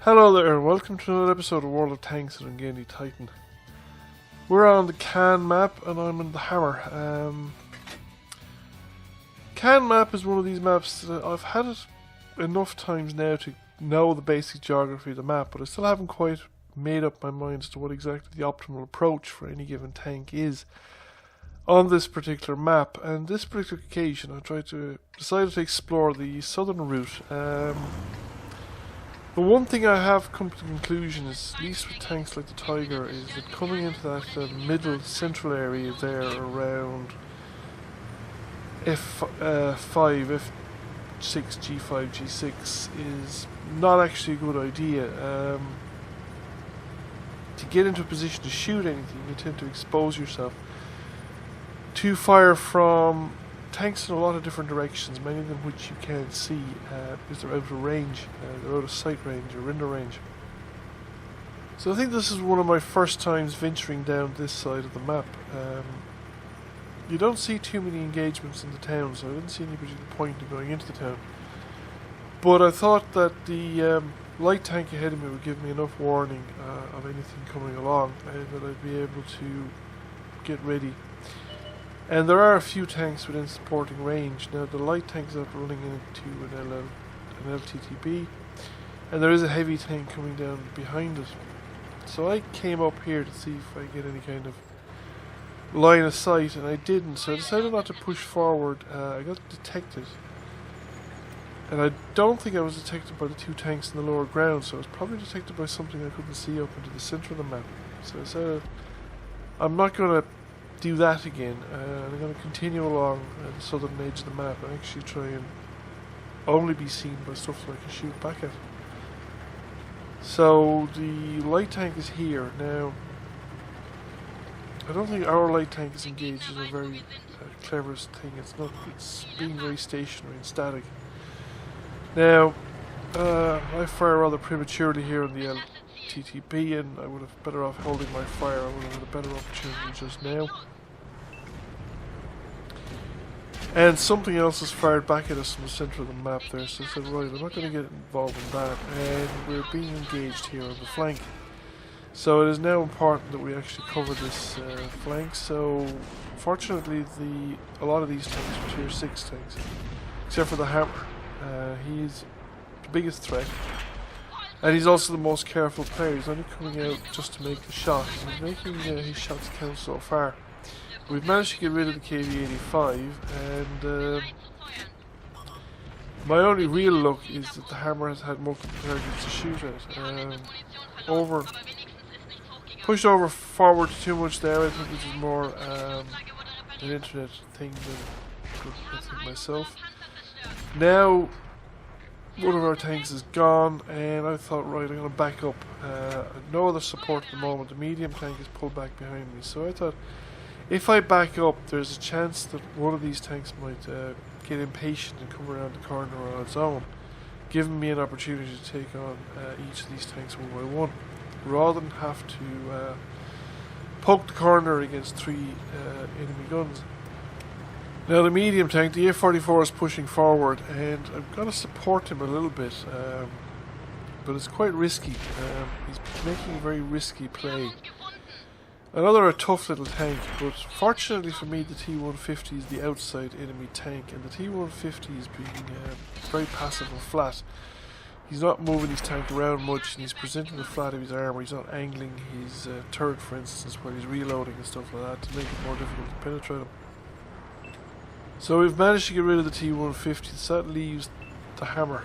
Hello there, and welcome to another episode of World of Tanks and Ungainly Titan. We're on the Caen map, and I'm in the Hammer. Caen map is one of these maps that I've had it enough times now to know the basic geography of the map, but I still haven't quite made up my mind as to what exactly the optimal approach for any given tank is on this particular map. And this particular occasion, I decided to explore the southern route. The one thing I have come to the conclusion is, at least with tanks like the Tiger, is that coming into that middle central area there around F5, F6, G5, G6 is not actually a good idea. To get into a position to shoot anything, you tend to expose yourself to fire from tanks in a lot of different directions, many of them which you can't see because they're out of range, they're out of sight range or window range. So I think this is one of my first times venturing down this side of the map. You don't see too many engagements in the town, so I didn't see any particular point in going into the town. But I thought that the light tank ahead of me would give me enough warning of anything coming along, and that I'd be able to get ready. And there are a few tanks within supporting range. Now the light tank is out running into an LTTB, and there is a heavy tank coming down behind it. So I came up here to see if I get any kind of line of sight, and I didn't, so I decided not to push forward. I got detected, and I don't think I was detected by the two tanks in the lower ground, so I was probably detected by something I couldn't see up into the centre of the map. So I said, I'm not going to do that again, and I'm going to continue along the southern edge of the map and actually try and only be seen by stuff that I can shoot back at. So the light tank is here. Now, I don't think our light tank is engaged in a very cleverest thing. It's being very stationary and static. Now, I fire rather prematurely here on the LTTB, and I would have better off holding my fire. I would have had a better opportunity just now. And something else is fired back at us from the centre of the map there, so I said, right, I'm not going to get involved in that, and we're being engaged here on the flank. So it is now important that we actually cover this flank. So fortunately a lot of these tanks are tier 6 tanks, except for the Hammer. He's the biggest threat, and he's also the most careful player. He's only coming out just to make the shot. He's making his shots count so far. We've managed to get rid of the KV-85, and my only real luck is that the Hammer has had multiple targets to shoot at. Pushed forward too much there. I think this is more an internet thing than I think myself. Now one of our tanks is gone, and I thought, right, I'm going to back up. No other support at the moment. The medium tank is pulled back behind me, so I thought if I back up, there's a chance that one of these tanks might get impatient and come around the corner on its own, giving me an opportunity to take on each of these tanks one by one, rather than have to poke the corner against 3 enemy guns. Now the medium tank, the A44, is pushing forward, and I've got to support him a little bit, but it's quite risky. He's making a very risky play. Another a tough little tank, but fortunately for me the T-150 is the outside enemy tank, and the T-150 is being very passive and flat. He's not moving his tank around much, and he's presenting the flat of his armour. He's not angling his turret, for instance, while he's reloading and stuff like that, to make it more difficult to penetrate him. So we've managed to get rid of the T-150, so that leaves the Hammer.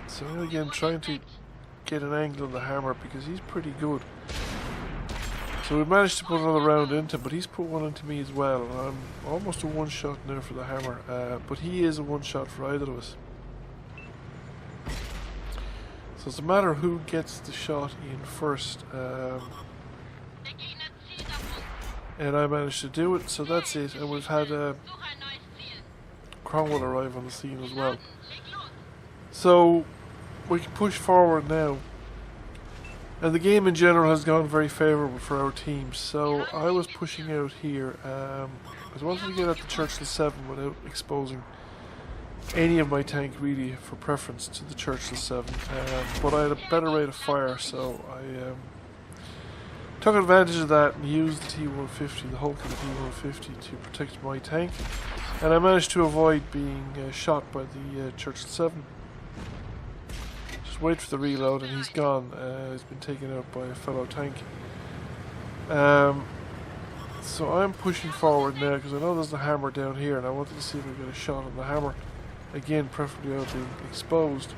So again, trying to get an angle on the Hammer because he's pretty good. So we've managed to put another round into him, but he's put one into me as well. And I'm almost a one-shot now for the Hammer, but he is a one-shot for either of us. So it's a matter of who gets the shot in first. And I managed to do it, so that's it. And we've had Cromwell arrive on the scene as well. So we can push forward now. And the game in general has gone very favourable for our team. So I was pushing out here. I wanted to get at the Churchill 7 without exposing any of my tank really for preference to the Churchill 7, but I had a better rate of fire, so I took advantage of that and used the T-150, the Hulk of the T-150, to protect my tank, and I managed to avoid being shot by the Churchill 7. Just wait for the reload and he's gone. He's been taken out by a fellow tank. So I'm pushing forward now because I know there's the hammer down here, and I wanted to see if I get a shot on the hammer. Again, preferably without being exposed.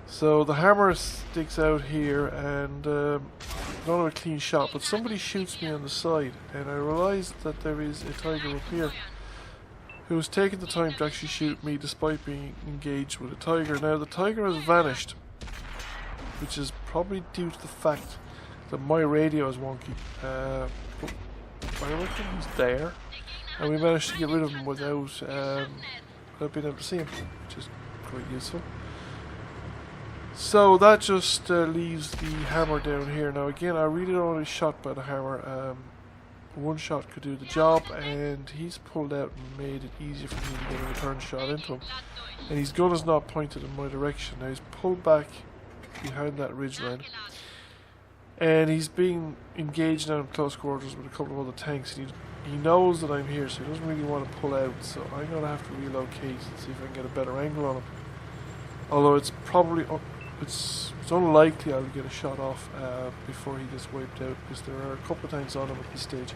So the hammer sticks out here, and I don't have a clean shot, but somebody shoots me on the side, and I realised that there is a tiger up here who has taken the time to actually shoot me despite being engaged with a tiger. Now the tiger has vanished, which is probably due to the fact that my radio is wonky. But I reckon he's there, and we managed to get rid of him without being able to see him, which is quite useful. So that just leaves the hammer down here. Now again, I really don't want to be shot by the hammer. One shot could do the job, and he's pulled out and made it easier for me to get a return shot into him. And his gun is not pointed in my direction. Now he's pulled back behind that ridgeline, and he's being engaged now in close quarters with a couple of other tanks. And he knows that I'm here, so he doesn't really want to pull out. So I'm going to have to relocate and see if I can get a better angle on him. Although it's probably it's unlikely I'll get a shot off before he gets wiped out, because there are a couple of tanks on him at this stage,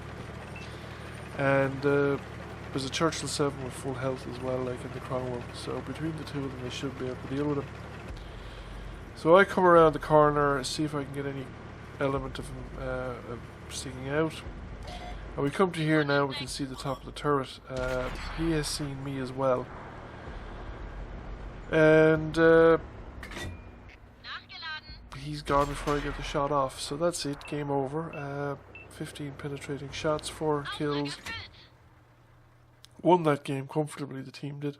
and there's a Churchill 7 with full health as well, like in the Cromwell. So between the two of them, they should be able to deal with him. So I come around the corner, see if I can get any element of him sticking out. And we come to here now, we can see the top of the turret. He has seen me as well. And he's gone before I get the shot off. So that's it, game over. 15 penetrating shots, 4 kills. Won that game comfortably, the team did.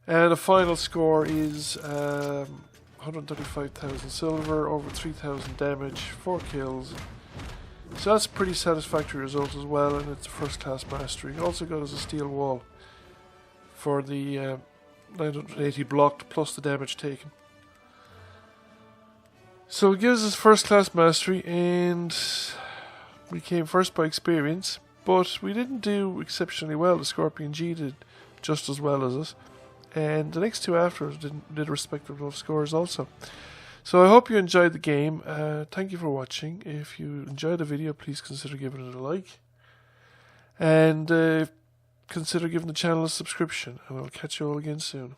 And the final score is 135,000 silver, over 3,000 damage, 4 kills. So that's a pretty satisfactory result as well, and it's a first class mastery. Also got us a steel wall for the 980 blocked plus the damage taken. So it gives us first class mastery, and we came first by experience, but we didn't do exceptionally well. The Scorpion G did just as well as us. And the next two afterwards did respectable scores also. So I hope you enjoyed the game. Thank you for watching. If you enjoyed the video, please consider giving it a like. And consider giving the channel a subscription. And I'll catch you all again soon.